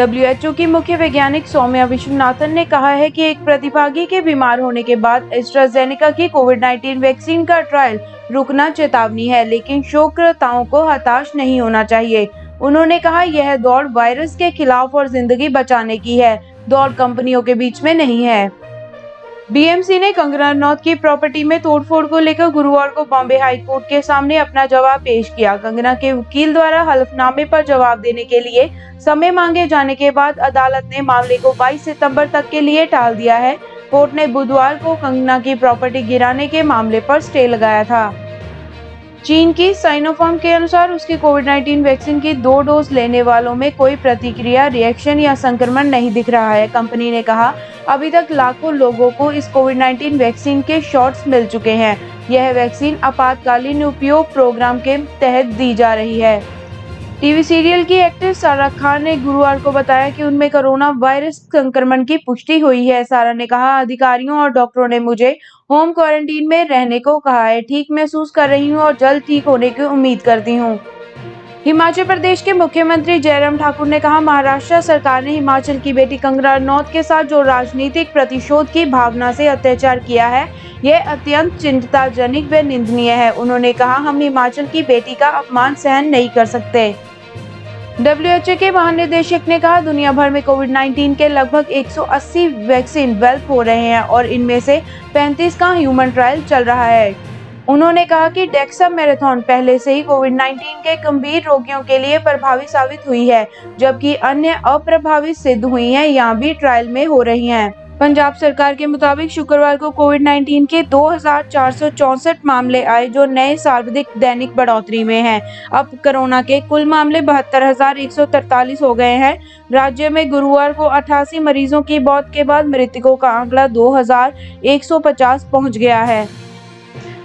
WHO की मुख्य वैज्ञानिक सौम्या विश्वनाथन ने कहा है कि एक प्रतिभागी के बीमार होने के बाद एस्ट्राजेनेका की कोविड-19 वैक्सीन का ट्रायल रुकना चेतावनी है, लेकिन शोधकर्ताओं को हताश नहीं होना चाहिए। उन्होंने कहा, यह दौड़ वायरस के खिलाफ और जिंदगी बचाने की है, दौड़ कंपनियों के बीच में नहीं है। बीएमसी ने कंगना रनौत की प्रॉपर्टी में तोड़फोड़ को लेकर गुरुवार को बॉम्बे हाई कोर्ट के सामने अपना जवाब पेश किया। कंगना के वकील द्वारा हलफनामे पर जवाब देने के लिए समय मांगे जाने के बाद अदालत ने मामले को 22 सितंबर तक के लिए टाल दिया है। कोर्ट ने बुधवार को कंगना की प्रॉपर्टी गिराने के मामले पर स्टे लगाया था। चीन की साइनोफार्म के अनुसार उसकी कोविड-19 वैक्सीन की 2 डोज लेने वालों में कोई प्रतिक्रिया, रिएक्शन या संक्रमण नहीं दिख रहा है। कंपनी ने कहा, अभी तक लाखों लोगों को इस कोविड-19 वैक्सीन के शॉट्स मिल चुके हैं। यह वैक्सीन आपातकालीन उपयोग प्रोग्राम के तहत दी जा रही है। टीवी सीरियल की एक्ट्रेस सारा खान ने गुरुवार को बताया कि उनमें कोरोना वायरस संक्रमण की पुष्टि हुई है। सारा ने कहा, अधिकारियों और डॉक्टरों ने मुझे होम क्वारंटीन में रहने को कहा है। ठीक महसूस कर रही हूं और जल्द ठीक होने की उम्मीद करती हूं। हिमाचल प्रदेश के मुख्यमंत्री जयराम ठाकुर ने कहा, महाराष्ट्र सरकार ने हिमाचल की बेटी कंगना रनौत के साथ जो राजनीतिक प्रतिशोध की भावना से अत्याचार किया है, यह अत्यंत चिंताजनक व निंदनीय है। उन्होंने कहा, हम हिमाचल की बेटी का अपमान सहन नहीं कर सकते। डब्ल्यूएचओ के महानिदेशक ने कहा, दुनिया भर में कोविड-19 के लगभग 180 वैक्सीन डेवलप हो रहे हैं और इनमें से 35 का ह्यूमन ट्रायल चल रहा है। उन्होंने कहा कि डेक्सामेथासोन पहले से ही कोविड-19 के गंभीर रोगियों के लिए प्रभावी साबित हुई है, जबकि अन्य अप्रभावित सिद्ध हुई हैं या भी ट्रायल में हो रही हैं। पंजाब सरकार के मुताबिक शुक्रवार को कोविड-19 के 2464 मामले आए, जो नए सर्वाधिक दैनिक बढ़ोतरी में हैं। अब कोरोना के कुल मामले 72,143 हो गए हैं। राज्य में गुरुवार को 88 मरीजों की मौत के बाद मृतकों का आंकड़ा 2150 पहुंच गया है।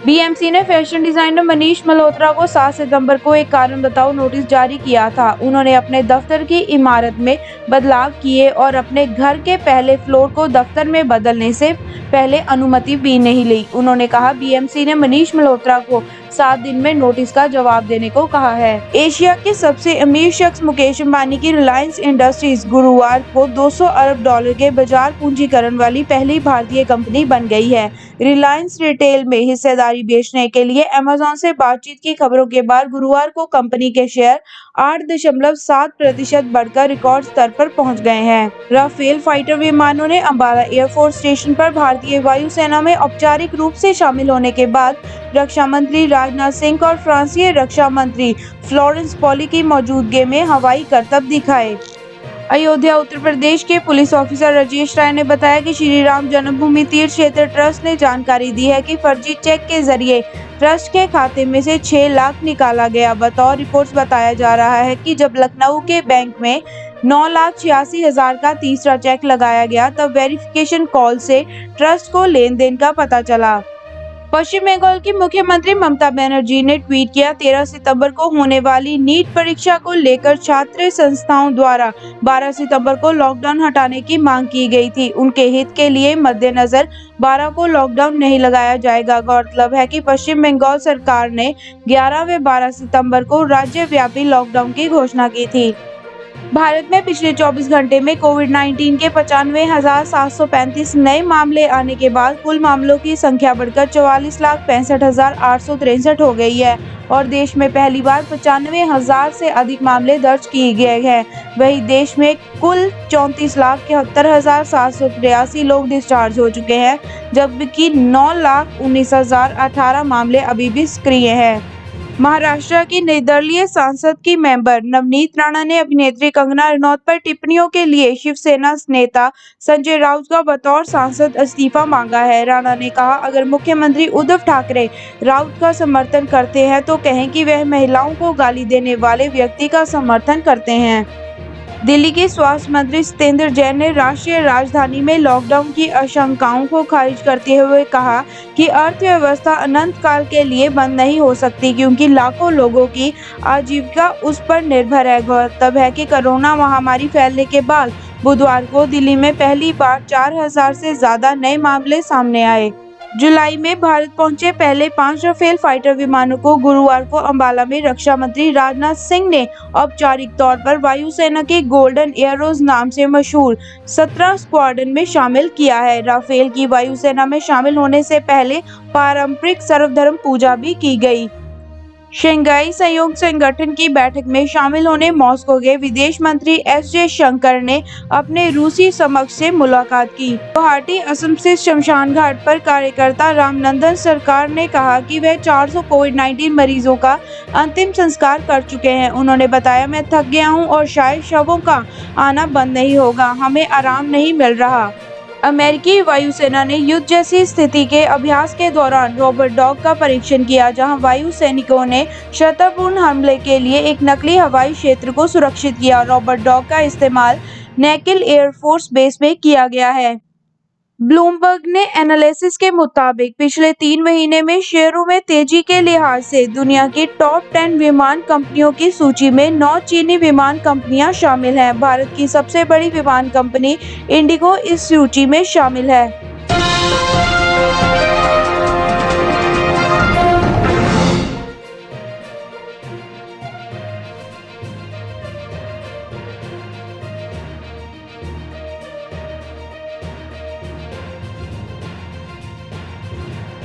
बीएमसी ने फैशन डिजाइनर मनीष मल्होत्रा को 7 सितंबर को एक कारण बताओ नोटिस जारी किया था। उन्होंने अपने दफ्तर की इमारत में बदलाव किए और अपने घर के पहले फ्लोर को दफ्तर में बदलने से पहले अनुमति भी नहीं ली। उन्होंने कहा, बीएमसी ने मनीष मल्होत्रा को 7 दिन में नोटिस का जवाब देने को कहा है। एशिया के सबसे अमीर शख्स मुकेश अंबानी की रिलायंस इंडस्ट्रीज गुरुवार को $200 अरब के बाजार पूंजीकरण वाली पहली भारतीय कंपनी बन गई है। रिलायंस रिटेल में हिस्सेदारी बेचने के लिए अमेज़न से बातचीत की खबरों के बाद गुरुवार को कंपनी के शेयर 8.7% बढ़कर रिकॉर्ड स्तर पर पहुंच गए हैं। राफेल फाइटर विमानों ने अंबाला एयरफोर्स स्टेशन पर भारतीय वायुसेना में औपचारिक रूप से शामिल होने के बाद रक्षा मंत्री राजनाथ सिंह और फ्रांसीसी रक्षा मंत्री फ्लोरेंस पार्ली की मौजूदगी में हवाई करतब दिखाए। अयोध्या उत्तर प्रदेश के पुलिस ऑफिसर राजेश राय ने बताया कि श्री राम जन्मभूमि तीर्थ क्षेत्र ट्रस्ट ने जानकारी दी है कि फर्जी चेक के जरिए ट्रस्ट के खाते में से 6 लाख निकाला गया। बतौर रिपोर्ट्स बताया जा रहा है कि जब लखनऊ के बैंक में 9,86,000 का तीसरा चेक लगाया गया, तब वेरिफिकेशन कॉल से ट्रस्ट को लेन देन का पता चला। पश्चिम बंगाल की मुख्यमंत्री ममता बनर्जी ने ट्वीट किया, 13 सितंबर को होने वाली नीट परीक्षा को लेकर छात्र संस्थाओं द्वारा 12 सितंबर को लॉकडाउन हटाने की मांग की गई थी। उनके हित के लिए मद्देनजर 12 को लॉकडाउन नहीं लगाया जाएगा। गौरतलब है कि पश्चिम बंगाल सरकार ने 11 व 12 सितंबर को राज्यव्यापी लॉकडाउन की घोषणा की थी। भारत में पिछले 24 घंटे में कोविड-19 के 95,735 नए मामले आने के बाद कुल मामलों की संख्या बढ़कर 44,65,863 हो गई है और देश में पहली बार 95,000 से अधिक मामले दर्ज किए गए हैं। वहीं देश में कुल 34,71,783 लोग डिस्चार्ज हो चुके हैं, जबकि 9,19,018 मामले अभी भी सक्रिय हैं। महाराष्ट्र की निर्दलीय सांसद की मेंबर नवनीत राणा ने अभिनेत्री कंगना रनौत पर टिप्पणियों के लिए शिवसेना नेता संजय राउत का बतौर सांसद इस्तीफा मांगा है। राणा ने कहा, अगर मुख्यमंत्री उद्धव ठाकरे राउत का समर्थन करते हैं तो कहें कि वह महिलाओं को गाली देने वाले व्यक्ति का समर्थन करते हैं। दिल्ली के स्वास्थ्य मंत्री सत्येंद्र जैन ने राष्ट्रीय राजधानी में लॉकडाउन की आशंकाओं को खारिज करते हुए कहा कि अर्थव्यवस्था अनंत काल के लिए बंद नहीं हो सकती, क्योंकि लाखों लोगों की आजीविका उस पर निर्भर है। गौरतलब है कि कोरोना महामारी फैलने के बाद बुधवार को दिल्ली में पहली बार 4,000 से ज्यादा नए मामले सामने आए। जुलाई में भारत पहुंचे पहले 5 राफेल फाइटर विमानों को गुरुवार को अंबाला में रक्षा मंत्री राजनाथ सिंह ने औपचारिक तौर पर वायुसेना के गोल्डन एरोज नाम से मशहूर 17 स्क्वाड्रन में शामिल किया है। राफेल की वायुसेना में शामिल होने से पहले पारंपरिक सर्वधर्म पूजा भी की गई। शंघाई सहयोग संगठन की बैठक में शामिल होने मॉस्को गए विदेश मंत्री एस जयशंकर ने अपने रूसी समकक्ष से मुलाकात की। गुवाहाटी असम स्थित शमशान घाट पर कार्यकर्ता रामनंदन सरकार ने कहा कि वह 400 कोविड-19 मरीजों का अंतिम संस्कार कर चुके हैं। उन्होंने बताया, मैं थक गया हूं और शायद शवों का आना बंद नहीं होगा। हमें आराम नहीं मिल रहा। अमेरिकी वायुसेना ने युद्ध जैसी स्थिति के अभ्यास के दौरान रोबोट डॉग का परीक्षण किया, जहां वायु सैनिकों ने शत्रुपूर्ण हमले के लिए एक नकली हवाई क्षेत्र को सुरक्षित किया। रोबोट डॉग का इस्तेमाल नेकिल एयरफोर्स बेस में किया गया है। ब्लूमबर्ग ने एनालिसिस के मुताबिक पिछले 3 महीने में शेयरों में तेजी के लिहाज से दुनिया की टॉप 10 विमान कंपनियों की सूची में 9 चीनी विमान कंपनियां शामिल हैं। भारत की सबसे बड़ी विमान कंपनी इंडिगो इस सूची में शामिल है।